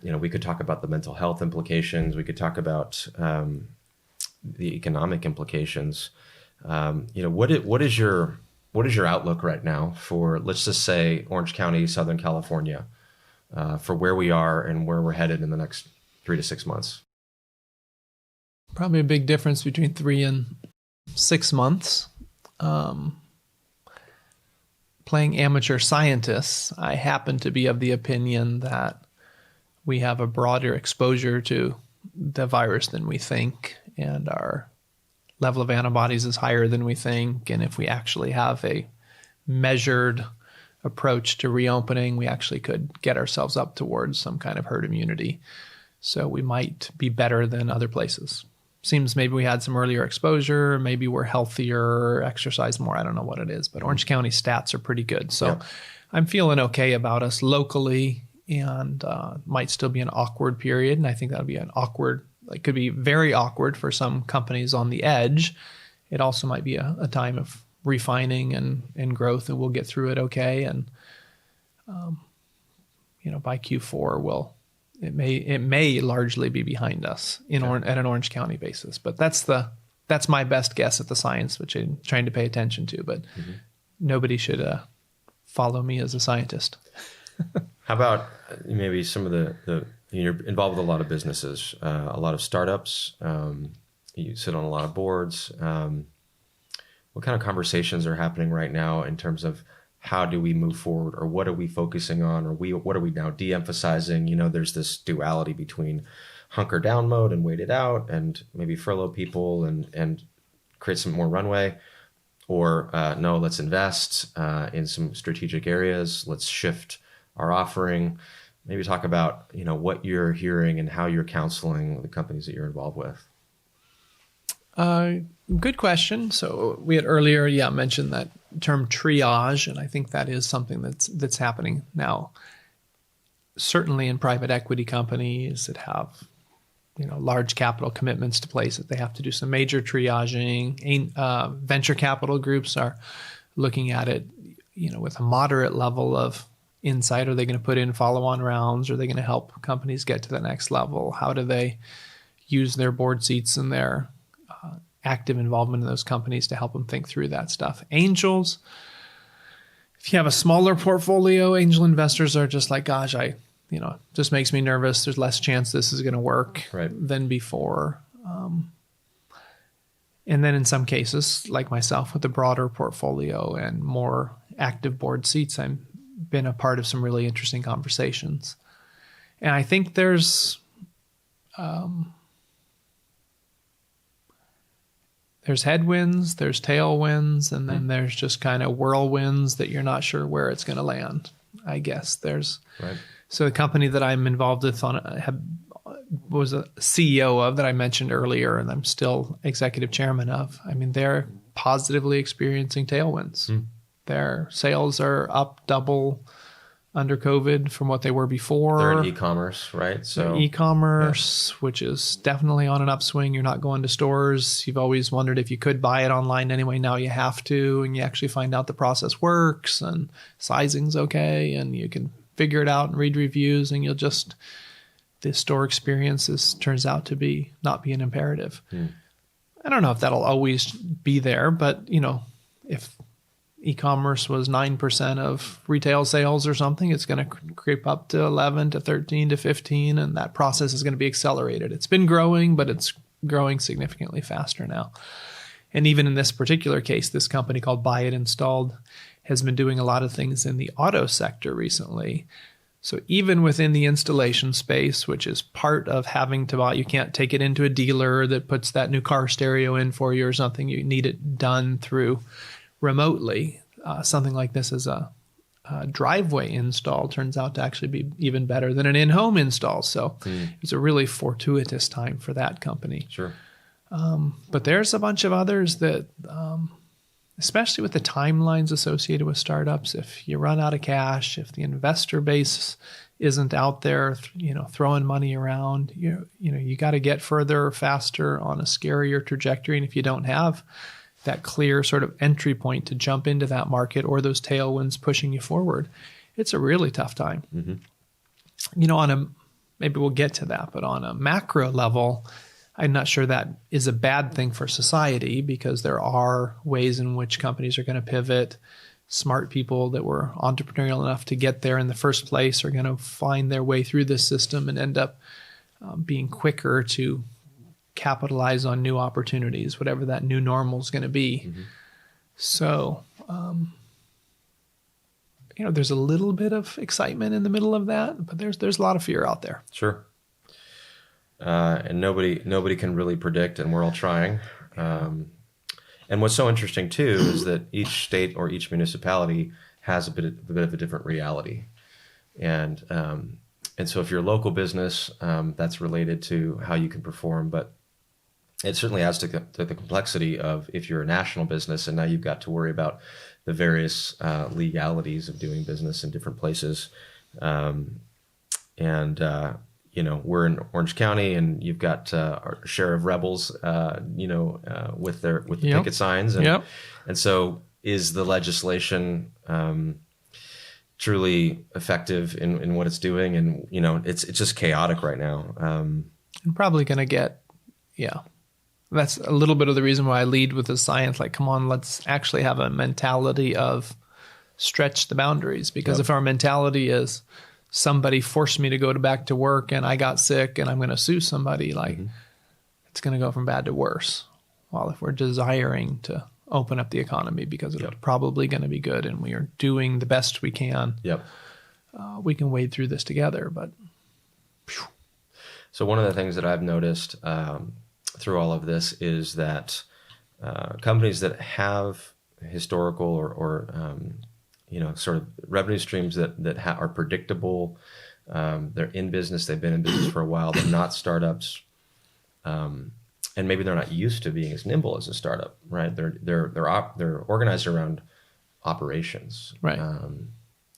We could talk about the mental health implications. We could talk about the economic implications. What is your outlook right now for, let's just say, Orange County, Southern California, for where we are and where we're headed in the next 3 to 6 months? Probably a big difference between 3 and 6 months. Playing amateur scientists, I happen to be of the opinion that we have a broader exposure to the virus than we think, and our level of antibodies is higher than we think. And if we actually have a measured approach to reopening, we actually could get ourselves up towards some kind of herd immunity. So we might be better than other places. Seems maybe we had some earlier exposure, maybe we're healthier, exercise more. I don't know what it is, but Orange County stats are pretty good. So I'm feeling okay about us locally, and might still be an awkward period. And I think that'll be an awkward, like could be very awkward for some companies on the edge. It also might be a time of refining and growth, and we'll get through it okay. And, by Q4, it may largely be behind us at an Orange County basis, but that's my best guess at the science, which I'm trying to pay attention to, but nobody should follow me as a scientist. How about maybe some of the you're involved with a lot of businesses, a lot of startups. You sit on a lot of boards. What kind of conversations are happening right now in terms of how do we move forward, or what are we focusing on, or what are we now de-emphasizing? There's this duality between hunker down mode and wait it out, and maybe furlough people and create some more runway, or no, let's invest in some strategic areas. Let's shift our offering. Maybe talk about what you're hearing and how you're counseling the companies that you're involved with. Good question. So we had earlier, mentioned that term triage, and I think that is something that's happening now. Certainly in private equity companies that have, large capital commitments to place, that they have to do some major triaging. Venture capital groups are looking at it, with a moderate level of insight. Are they going to put in follow-on rounds? Are they going to help companies get to the next level? How do they use their board seats and their active involvement in those companies to help them think through that stuff? Angels, if you have a smaller portfolio, angel investors are just like, gosh, just makes me nervous. There's less chance this is going to work than before. And then in some cases, like myself, with a broader portfolio and more active board seats, I've been a part of some really interesting conversations. And I think there's headwinds, there's tailwinds, and then there's just kind of whirlwinds that you're not sure where it's going to land. I guess so the company that I'm involved with was a CEO of that I mentioned earlier, and I'm still executive chairman of. I mean, they're positively experiencing tailwinds. Their sales are up double under COVID from what they were before. They're in e-commerce, right? So e-commerce, which is definitely on an upswing. You're not going to stores. You've always wondered if you could buy it online anyway. Now you have to, and you actually find out the process works and sizing's okay, and you can figure it out and read reviews, and the store experience turns out to not be an imperative. I don't know if that'll always be there, but if e-commerce was 9% of retail sales or something, it's going to creep up to 11 to 13 to 15, and that process is going to be accelerated. It's been growing, but it's growing significantly faster now. And even in this particular case, this company called Buy It Installed has been doing a lot of things in the auto sector recently. So even within the installation space, which is part of having to buy, you can't take it into a dealer that puts that new car stereo in for you or something. You need it done through remotely. Something like this as a driveway install turns out to actually be even better than an in-home install. So it's a really fortuitous time for that company. Sure. But there's a bunch of others that, especially with the timelines associated with startups, if you run out of cash, if the investor base isn't out there, throwing money around, you got to get further faster on a scarier trajectory. And if you don't have that clear sort of entry point to jump into that market, or those tailwinds pushing you forward, it's a really tough time. Maybe we'll get to that, but on a macro level, I'm not sure that is a bad thing for society, because there are ways in which companies are going to pivot. Smart people that were entrepreneurial enough to get there in the first place are going to find their way through this system and end up being quicker to capitalize on new opportunities, whatever that new normal is going to be. So, there's a little bit of excitement in the middle of that, but there's a lot of fear out there. Sure. And nobody can really predict, and we're all trying. And what's so interesting too is that each state or each municipality has a bit of a different reality, and so if you're a local business, that's related to how you can perform, but it certainly adds to the complexity of if you're a national business, and now you've got to worry about the various legalities of doing business in different places, we're in Orange County, and you've got our share of rebels, with the picket signs, and so is the legislation truly effective in what it's doing? And it's just chaotic right now. I'm probably going to get, that's a little bit of the reason why I lead with the science. Like, come on, let's actually have a mentality of stretch the boundaries, because if our mentality is somebody forced me to go back to work and I got sick and I'm going to sue somebody, it's going to go from bad to worse. While if we're desiring to open up the economy because it's probably going to be good and we are doing the best we can, we can wade through this together. But so one of the things that I've noticed through all of this is that companies that have historical or sort of revenue streams that are predictable, they're in business, they've been in business for a while, they're not startups, and maybe they're not used to being as nimble as a startup, right? They're organized around operations, right?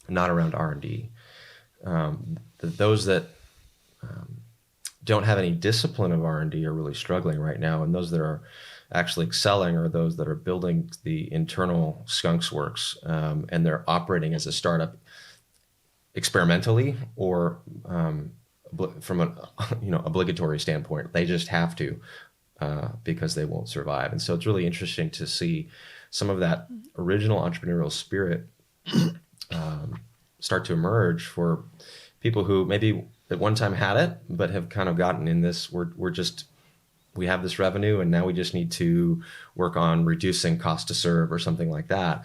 Not around R&D. Those that don't have any discipline of R&D are really struggling right now, and those that are actually excelling are those that are building the internal skunks works, and they're operating as a startup experimentally or from an obligatory standpoint. They just have to because they won't survive. And so it's really interesting to see some of that original entrepreneurial spirit start to emerge for people who maybe at one time had it, but have kind of gotten in this, we have this revenue and now we just need to work on reducing cost to serve or something like that,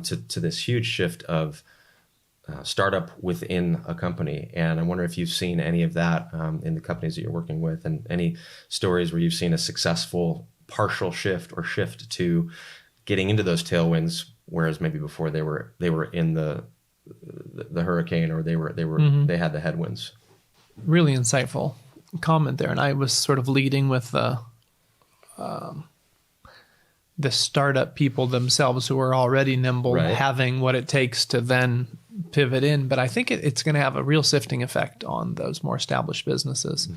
to this huge shift of startup within a company. And I wonder if you've seen any of that in the companies that you're working with, and any stories where you've seen a successful partial shift or shift to getting into those tailwinds, whereas maybe before they were in the hurricane, or they had the headwinds. Really insightful comment there. And I was sort of leading with the startup people themselves who are already nimble, right, having what it takes to then pivot in. But I think it's going to have a real sifting effect on those more established businesses,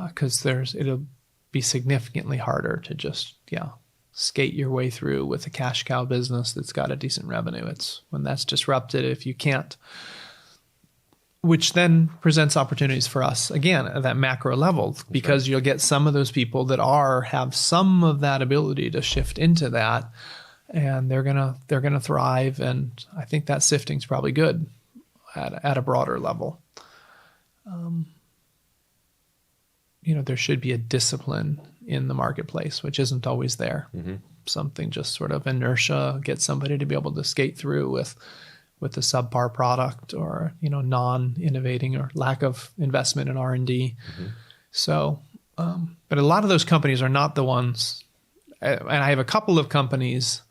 because it'll be significantly harder to just skate your way through with a cash cow business that's got a decent revenue. It's when that's disrupted, if you can't, which then presents opportunities for us again at that macro level, because you'll get some of those people that have some of that ability to shift into that, and they're gonna thrive. And I think that sifting is probably good at a broader level. There should be a discipline in the marketplace, which isn't always there. Something just sort of inertia gets somebody to be able to skate through with a subpar product, or non-innovating, or lack of investment in R&D. So, but a lot of those companies are not the ones. And I have a couple of companies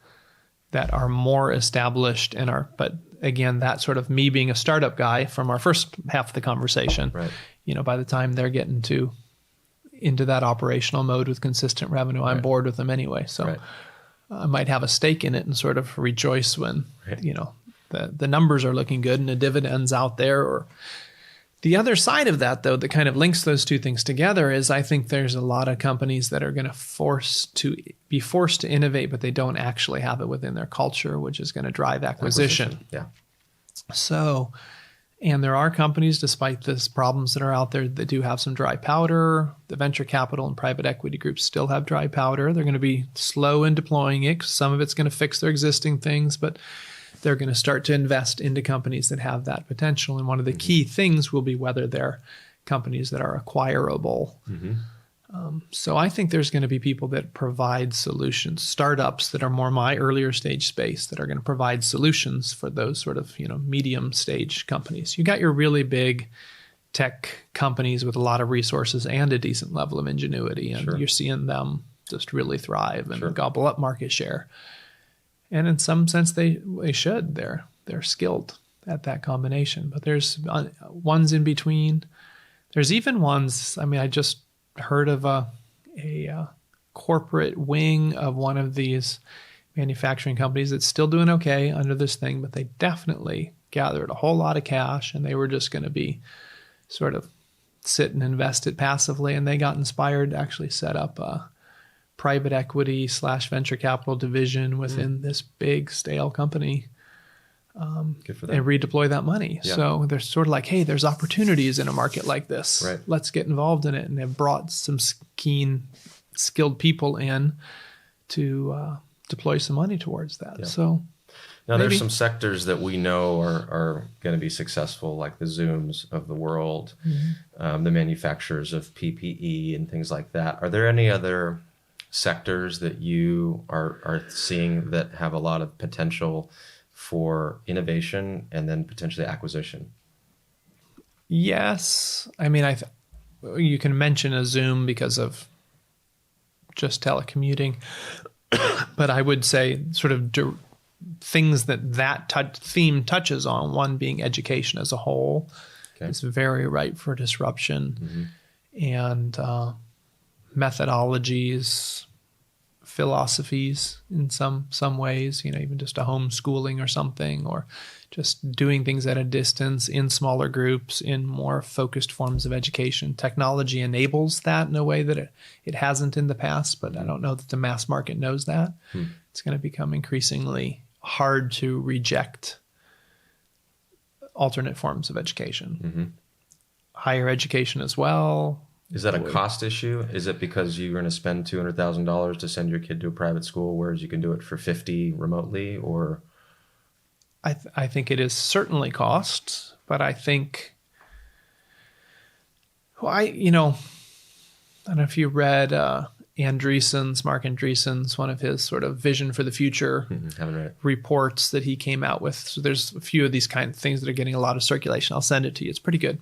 that are more established but again, that sort of me being a startup guy from our first half of the conversation, right. By the time they're getting into that operational mode with consistent revenue, I'm bored with them anyway. So I might have a stake in it and sort of rejoice when, the numbers are looking good and the dividend's out there. Or the other side of that, though, that kind of links those two things together, is I think there's a lot of companies that are going to be forced to innovate, but they don't actually have it within their culture, which is going to drive acquisition. Yeah. So, and there are companies, despite the problems that are out there, that do have some dry powder. The venture capital and private equity groups still have dry powder. They're going to be slow in deploying it, 'cause some of it's going to fix their existing things, but they're going to start to invest into companies that have that potential. And one of the key things will be whether they're companies that are acquirable. So I think there's going to be people that provide solutions, startups that are more my earlier stage space that are going to provide solutions for those sort of, medium stage companies. You got your really big tech companies with a lot of resources and a decent level of ingenuity, and Sure. you're seeing them just really thrive and Sure. gobble up market share. And in some sense, they should. They're skilled at that combination. But there's ones in between. There's even ones. I mean, I just heard of a corporate wing of one of these manufacturing companies that's still doing okay under this thing, but they definitely gathered a whole lot of cash, and they were just going to be sort of sit and invest it passively. And they got inspired to actually set up a private equity / venture capital division within this big stale company. Good for them. And redeploy that money. Yeah. So they're sort of like, hey, there's opportunities in a market like this. Right. Let's get involved in it. And they've brought some keen, skilled people in to deploy some money towards that. Yeah. So Now, maybe. there's some sectors that we know are going to be successful, like the Zooms of the world, the manufacturers of PPE and things like that. Are there any other sectors that you are seeing that have a lot of potential for innovation and then potentially acquisition? Yes. I mean, you can mention a Zoom because of just telecommuting. But I would say sort of things that theme touches on, one being education as a whole, is very ripe for disruption. And methodologies, philosophies in some ways, even just a homeschooling or something, or just doing things at a distance in smaller groups in more focused forms of education. Technology enables that in a way that it hasn't in the past, but I don't know that the mass market knows that. It's going to become increasingly hard to reject alternate forms of education. Higher education as well. Is that a cost issue? Is it because you're going to spend $200,000 to send your kid to a private school, whereas you can do it for $50 remotely? Or I think it is certainly cost, but I think, I don't know if you read Mark Andreessen's, one of his sort of vision for the future haven't read it. reports that he came out with. So there's a few of these kind of things that are getting a lot of circulation. I'll send it to you. It's pretty good.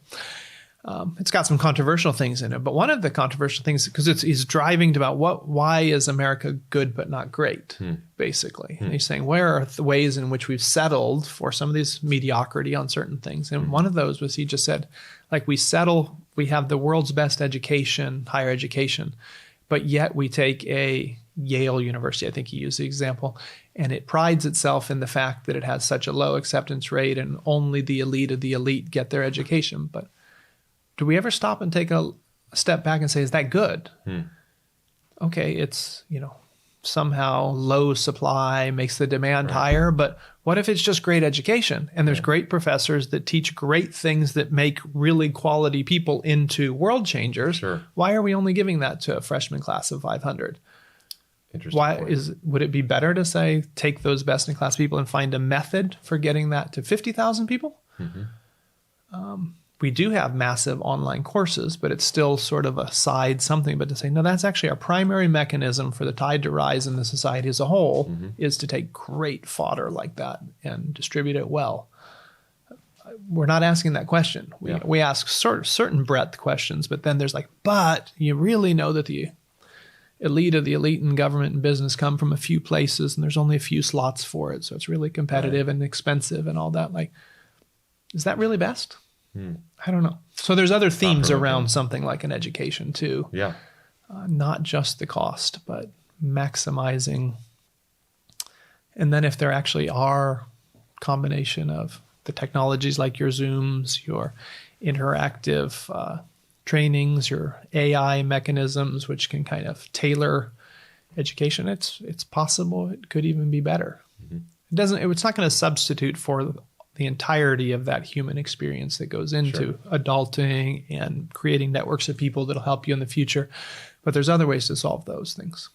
It's got some controversial things in it, but one of the controversial things, because he's driving to about why is America good but not great, basically. And he's saying, where are the ways in which we've settled for some of this mediocrity on certain things? And one of those was, he just said, like, we have the world's best education, higher education, but yet we take a Yale University, I think he used the example, and it prides itself in the fact that it has such a low acceptance rate and only the elite of the elite get their education. But do we ever stop and take a step back and say, is that good? Okay, it's, somehow low supply makes the demand higher, but what if it's just great education and there's great professors that teach great things that make really quality people into world changers? Sure. Why are we only giving that to a freshman class of 500? Interesting point. Would it be better to say, take those best in class people and find a method for getting that to 50,000 people? We do have massive online courses, but it's still sort of a side something. But to say, no, that's actually our primary mechanism for the tide to rise in the society as a whole, is to take great fodder like that and distribute it well. We're not asking that question. We ask certain breadth questions, but then there's but you really know that the elite of the elite in government and business come from a few places, and there's only a few slots for it. So it's really competitive and expensive and all that. Is that really best? I don't know. So there's other themes around something like an education too. Yeah. Not just the cost, but maximizing. And then if there actually are combination of the technologies like your Zooms, your interactive trainings, your AI mechanisms, which can kind of tailor education, it's possible. It could even be better. It's not going to substitute for the entirety of that human experience that goes into adulting and creating networks of people that'll help you in the future. But there's other ways to solve those things.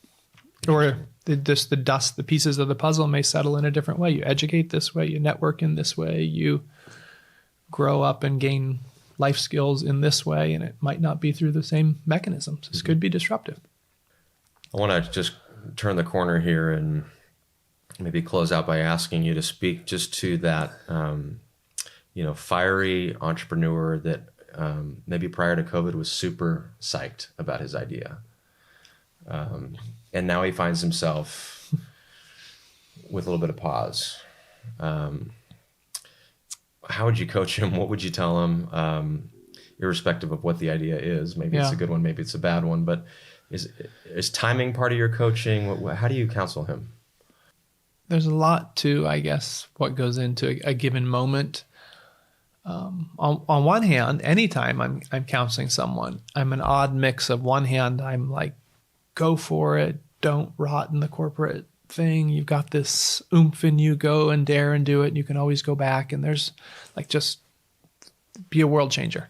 Or the pieces of the puzzle may settle in a different way. You educate this way, you network in this way, you grow up and gain life skills in this way, and it might not be through the same mechanisms. This could be disruptive. I want to just turn the corner here and maybe close out by asking you to speak just to that, fiery entrepreneur that maybe prior to COVID was super psyched about his idea. And now he finds himself with a little bit of pause. How would you coach him? What would you tell him, irrespective of what the idea is? Maybe it's a good one, maybe it's a bad one, but is timing part of your coaching? How do you counsel him? There's a lot to, I guess, what goes into a given moment. On one hand, anytime I'm counseling someone, I'm an odd mix of one hand, I'm like, go for it, don't rot in the corporate thing. You've got this oomph in you, go and dare and do it. And you can always go back, and there's like, just be a world changer.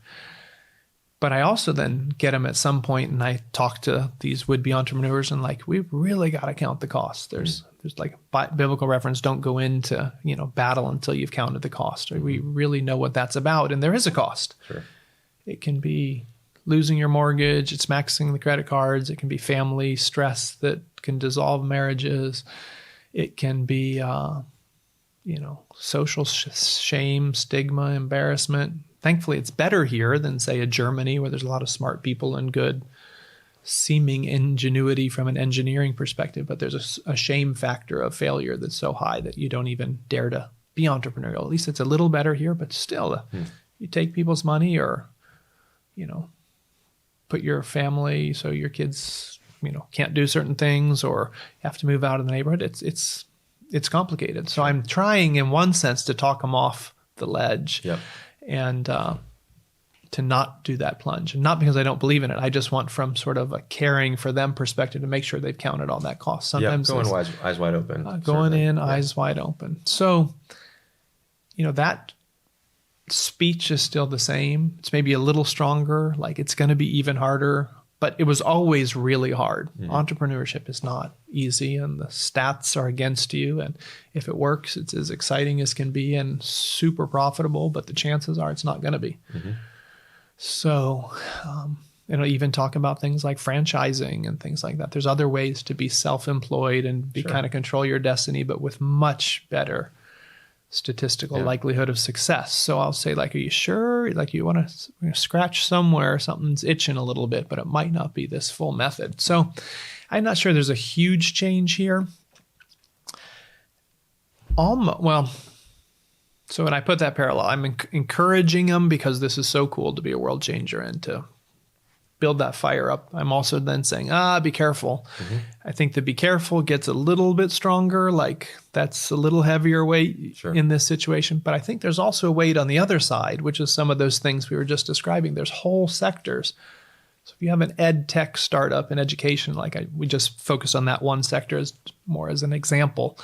But I also then get them at some point, and I talk to these would-be entrepreneurs, and like, we've really got to count the cost. There's like biblical reference, don't go into, battle until you've counted the cost. Or we really know what that's about. And there is a cost. Sure. It can be losing your mortgage. It's maxing the credit cards. It can be family stress that can dissolve marriages. It can be, social shame, stigma, embarrassment. Thankfully, it's better here than, say, a Germany where there's a lot of smart people and good seeming ingenuity from an engineering perspective. But there's a shame factor of failure that's so high that you don't even dare to be entrepreneurial. At least it's a little better here, but still, you take people's money or, put your family so your kids, can't do certain things or have to move out of the neighborhood. It's complicated. So I'm trying in one sense to talk them off the ledge. Yep. And to not do that plunge. And not because I don't believe in it. I just want from sort of a caring for them perspective to make sure they've counted all that cost. Sometimes going eyes wide open. Going in, eyes wide open. So, that speech is still the same. It's maybe a little stronger. Like, it's going to be even harder. But it was always really hard. Entrepreneurship is not easy, and the stats are against you. And if it works, it's as exciting as can be and super profitable, but the chances are it's not going to be. So, even talk about things like franchising and things like that. There's other ways to be self-employed and be kind of control your destiny, but with much better statistical likelihood of success. So I'll say, like, are you sure? Like, you want to scratch somewhere, something's itching a little bit, but it might not be this full method. So I'm not sure there's a huge change here. So when I put that parallel, I'm encouraging them because this is so cool to be a world changer and to build that fire up. I'm also then saying, be careful. I think the be careful gets a little bit stronger. Like, that's a little heavier weight in this situation. But I think there's also a weight on the other side, which is some of those things we were just describing. There's whole sectors. So if you have an ed tech startup in education, we just focus on that one sector as an example.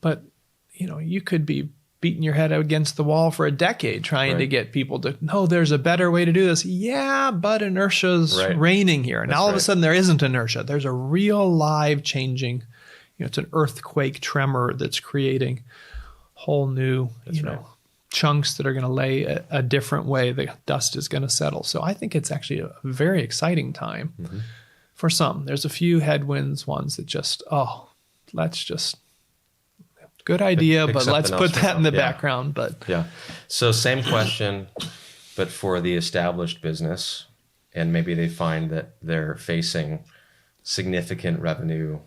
But, you could be beating your head against the wall for a decade trying to get people to, no, there's a better way to do this. Yeah, but inertia's reigning here. Now all of a sudden there isn't inertia. There's a real live changing, it's an earthquake tremor that's creating whole new, chunks that are going to lay a different way. The dust is going to settle. So I think it's actually a very exciting time for some. There's a few headwinds, ones that just, let's just, good idea, but let's put that in the background. But so same question, but for the established business, and maybe they find that they're facing significant revenue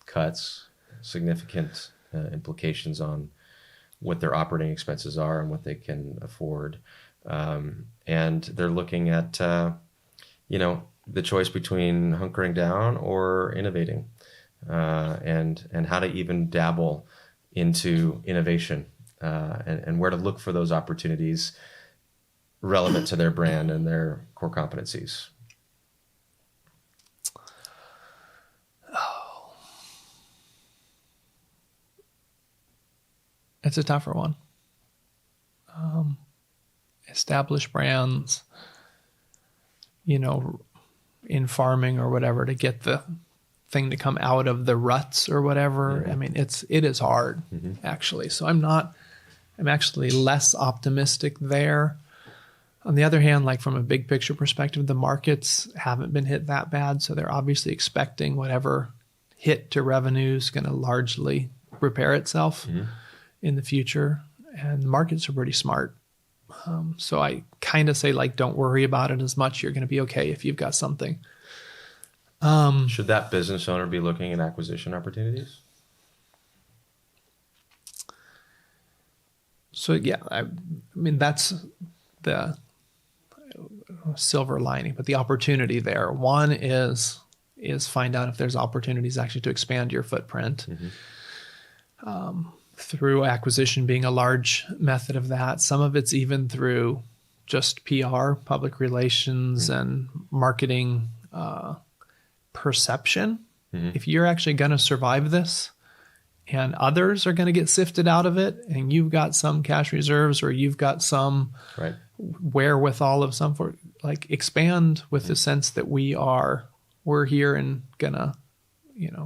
cuts, significant implications on what their operating expenses are and what they can afford, and they're looking at the choice between hunkering down or innovating, and how to even dabble into innovation, and where to look for those opportunities relevant to their brand and their core competencies. It's a tougher one. Established brands, in farming or whatever, to get the thing to come out of the ruts or whatever. I mean, it is hard actually. So I'm actually less optimistic there. On the other hand, like from a big picture perspective, the markets haven't been hit that bad. So they're obviously expecting whatever hit to revenue is going to largely repair itself in the future. And the markets are pretty smart. So I kind of say, like, don't worry about it as much. You're going to be okay if you've got something. Should that business owner be looking at acquisition opportunities? So yeah, I mean, that's the silver lining, but the opportunity there. One is find out if there's opportunities actually to expand your footprint. Through acquisition being a large method of that. Some of it's even through just PR, public relations, and marketing perception. If you're actually going to survive this and others are going to get sifted out of it, and you've got some cash reserves or you've got some wherewithal of some sort, like, expand with the sense that we're here and gonna,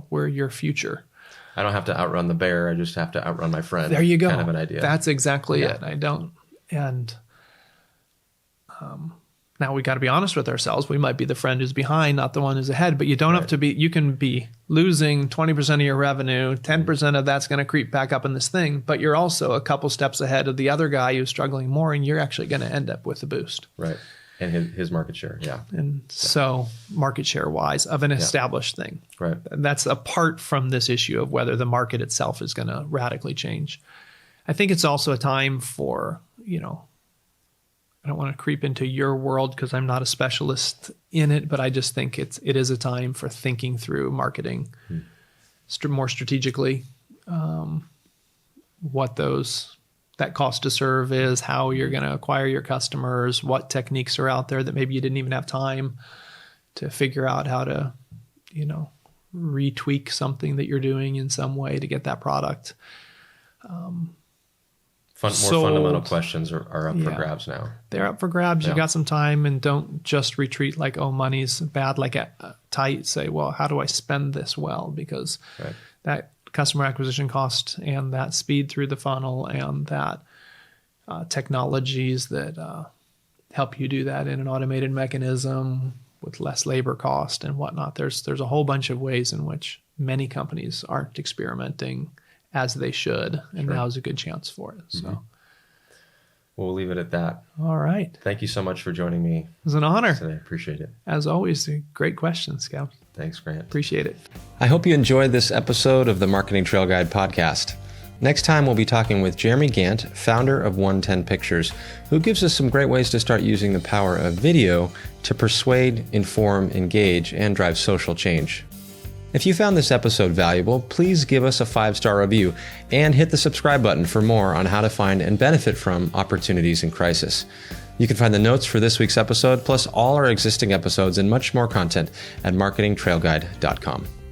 we're your future. I don't have to outrun the bear. I just have to outrun my friend. There you go. Kind of an idea. That's exactly it. Now we got to be honest with ourselves. We might be the friend who's behind, not the one who's ahead, but you don't have to be. You can be losing 20% of your revenue. 10% of that's going to creep back up in this thing, but you're also a couple steps ahead of the other guy who's struggling more, and you're actually going to end up with a boost. Right. And his market share. Yeah. And so market share wise of an established thing. Right. And that's apart from this issue of whether the market itself is going to radically change. I think it's also a time for, I don't want to creep into your world because I'm not a specialist in it, but I just think it is a time for thinking through marketing more strategically, what that cost to serve is, how you're going to acquire your customers, what techniques are out there that maybe you didn't even have time to figure out how to, retweak something that you're doing in some way to get that product. More fundamental questions are up for grabs now. They're up for grabs. You got some time, and don't just retreat like, oh, money's bad, like tight. Say, well, how do I spend this well? Because that customer acquisition cost and that speed through the funnel and that technologies that help you do that in an automated mechanism with less labor cost and whatnot. There's a whole bunch of ways in which many companies aren't experimenting as they should, and now is a good chance for it. So we'll leave it at that. All right. Thank you so much for joining me. It was an honor. Today. Appreciate it. As always, great questions, Kev. Thanks, Grant. Appreciate it. I hope you enjoyed this episode of the Marketing Trail Guide podcast. Next time, we'll be talking with Jeremy Gant, founder of 110 Pictures, who gives us some great ways to start using the power of video to persuade, inform, engage, and drive social change. If you found this episode valuable, please give us a 5-star review and hit the subscribe button for more on how to find and benefit from opportunities in crisis. You can find the notes for this week's episode, plus all our existing episodes and much more content at marketingtrailguide.com.